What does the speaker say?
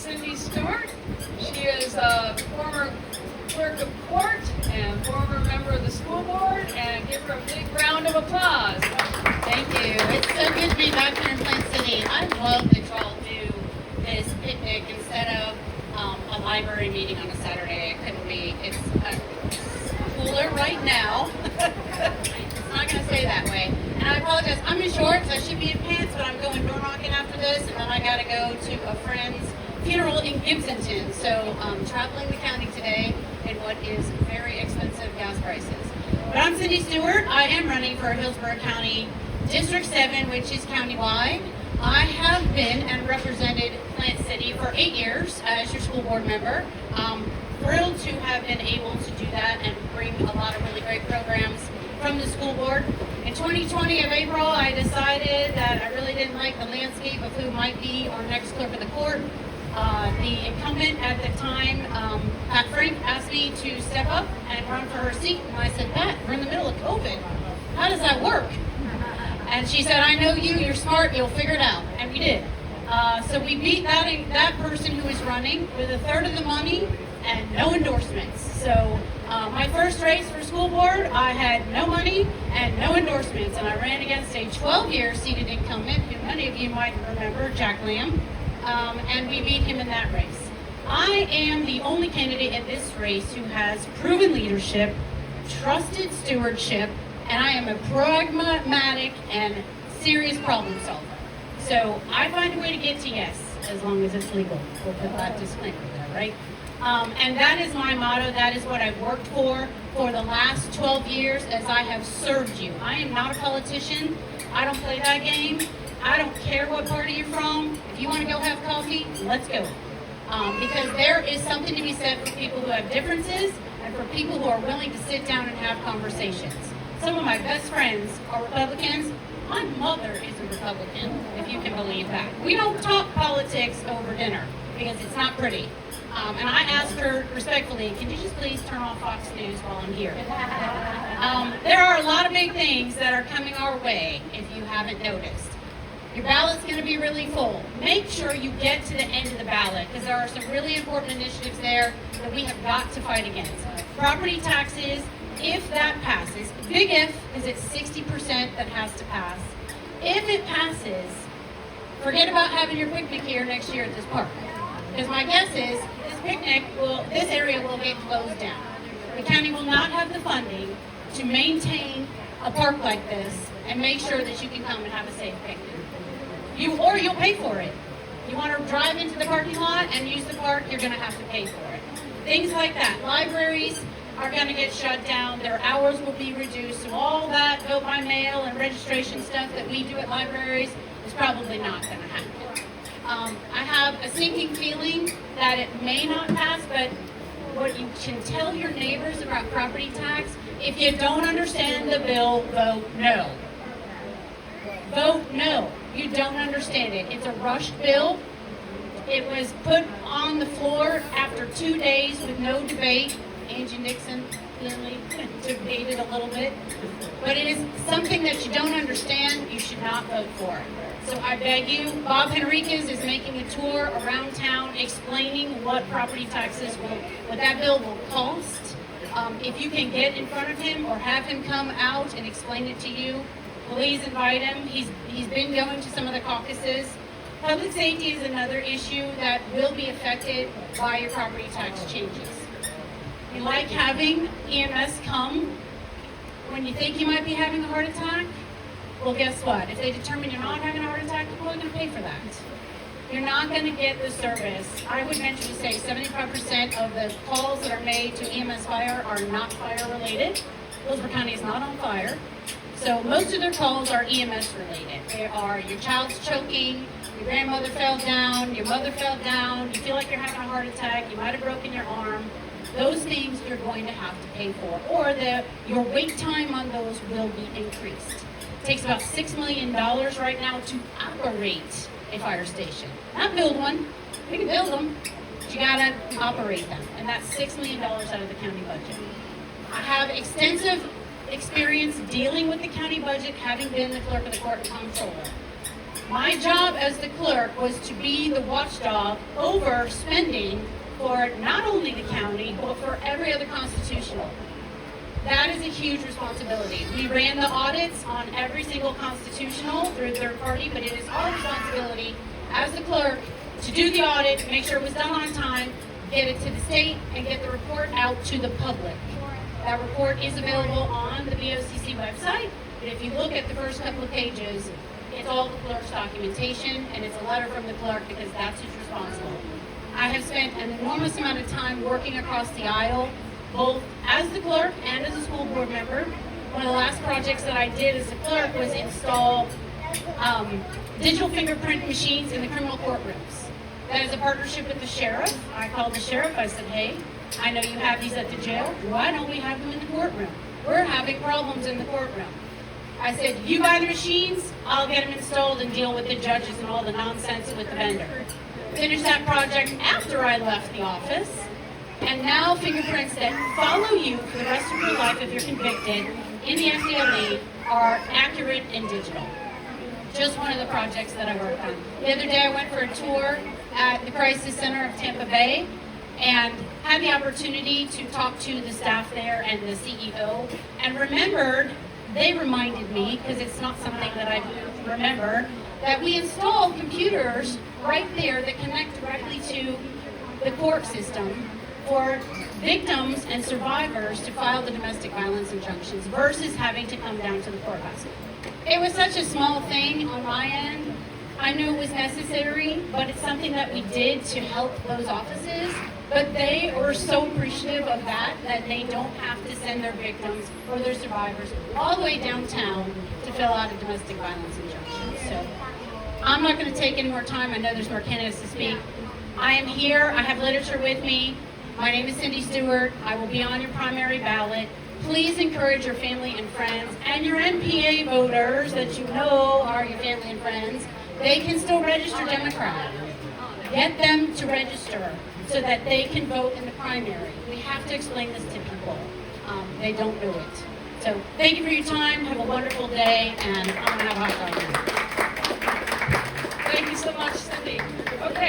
Cindy Stuart. She is a former clerk of court and former member of the school board, and give her a big round of applause. Thank you. It's so good to be back here in Plant City. I love that y'all do this picnic instead of a library meeting on a Saturday. It couldn't be. It's cooler right now. It's not going to stay that way. And I apologize. I'm in shorts. I should be in pants, but I'm going door knocking after this, and then I got to go to a friend's funeral in Gibsonton. So traveling the county today in what is very expensive gas prices. But I'm Cindy Stewart. I am running for Hillsborough County District 7, which is countywide. I have been and represented Plant City for 8 years as your school board member. Thrilled to have been able to do that and bring a lot of really great programs from the school board. In 2020 of April, I decided that I really didn't like the landscape of who might be our next clerk of the court. The incumbent at the time, Pat Frank, asked me to step up and run for her seat. And I said, Pat, we're in the middle of COVID. How does that work? And she said, I know you, you're smart, you'll figure it out. And we did. So we beat that person who was running with a third of the money and no endorsements. So my first race for school board, I had no money and no endorsements. And I ran against a 12-year seated incumbent, who many of you might remember, Jack Lamb. And we beat him in that race. I am the only candidate in this race who has proven leadership, trusted stewardship, and I am a pragmatic and serious problem solver. So I find a way to get to yes, as long as it's legal. We'll put that disclaimer there, right? And that is my motto. That is what I've worked for the last 12 years as I have served you. I am not a politician. I don't play that game. I don't care what party you're from. If you want to go have coffee, let's go. Because there is something to be said for people who have differences and for people who are willing to sit down and have conversations. Some of my best friends are Republicans. My mother is a Republican, if you can believe that. We don't talk politics over dinner because it's not pretty. And I asked her respectfully, can you just please turn off Fox News while I'm here? There are a lot of big things that are coming our way, if you haven't noticed. Your ballot's going to be really full. Make sure you get to the end of the ballot, because there are some really important initiatives there that we have got to fight against. Property taxes, if that passes, big if, because it's 60% that has to pass. If it passes, forget about having your picnic here next year at this park. Because my guess is this area will get closed down. The county will not have the funding to maintain a park like this and make sure that you can come and have a safe picnic. Or you'll pay for it. You want to drive into the parking lot and use the park, you're going to have to pay for it. Things like that. Libraries are going to get shut down. Their hours will be reduced. So all that vote by mail and registration stuff that we do at libraries is probably not going to happen. I have a sinking feeling that it may not pass, but what you can tell your neighbors about property tax, if you don't understand the bill, vote no. Vote no. You don't understand it. It's a rushed bill. It was put on the floor after 2 days with no debate. Angie Nixon clearly debated a little bit. But it is something that you don't understand. You should not vote for it. So I beg you, Bob Henriquez is making a tour around town explaining what property taxes what that bill will cost. If you can get in front of him or have him come out and explain it to you, please invite him. He's been going to some of the caucuses. Public safety is another issue that will be affected by your property tax changes. You like having EMS come when you think you might be having a heart attack? Well, guess what? If they determine you're not having a heart attack, you're probably going to pay for that. You're not going to get the service. I would venture to say 75% of the calls that are made to EMS fire are not fire related. Hillsborough County is not on fire. So most of their calls are EMS related. They are your child's choking, your grandmother fell down, your mother fell down, you feel like you're having a heart attack, you might have broken your arm. Those things you're going to have to pay for. Or your wait time on those will be increased. It takes about $6 million right now to operate a fire station. Not build one. We can build them, but you gotta operate them. And that's $6 million out of the county budget. I have extensive experience dealing with the county budget, having been the clerk of the court and comptroller. My job as the clerk was to be the watchdog over spending for not only the county, but for every other constitutional. That is a huge responsibility. We ran the audits on every single constitutional through third party, but it is our responsibility as the clerk to do the audit, make sure it was done on time, get it to the state, and get the report out to the public. That report is available on the BOCC website, but if you look at the first couple of pages, it's all the clerk's documentation, and it's a letter from the clerk because that's who's responsible. I have spent an enormous amount of time working across the aisle, both as the clerk and as a school board member. One of the last projects that I did as a clerk was install digital fingerprint machines in the criminal courtrooms. That is a partnership with the sheriff. I called the sheriff, I said, hey, I know you have these at the jail, why don't we have them in the courtroom? We're having problems in the courtroom. I said, you buy the machines, I'll get them installed and deal with the judges and all the nonsense with the vendor. Finished that project after I left the office, and now fingerprints that follow you for the rest of your life if you're convicted in the FDLE are accurate and digital. Just one of the projects that I worked on. The other day I went for a tour at the Crisis Center of Tampa Bay and had the opportunity to talk to the staff there and the CEO, and remembered, they reminded me, because it's not something that I remember, that we installed computers right there that connect directly to the court system for victims and survivors to file the domestic violence injunctions versus having to come down to the courthouse. It was such a small thing on my end. I knew it was necessary, but it's something that we did to help those offices. But they were so appreciative of that they don't have to send their victims or their survivors all the way downtown to fill out a domestic violence injunction. So I'm not going to take any more time. I know there's more candidates to speak. I am here. I have literature with me. My name is Cindy Stuart. I will be on your primary ballot. Please encourage your family and friends and your NPA voters that you know are your family and friends. They can still register Democrat. Get them to register so that they can vote in the primary. We have to explain this to people. They don't know it. So thank you for your time. Have a wonderful day, and I'm going to have a hot dog now. Thank you so much, Cindy. Okay.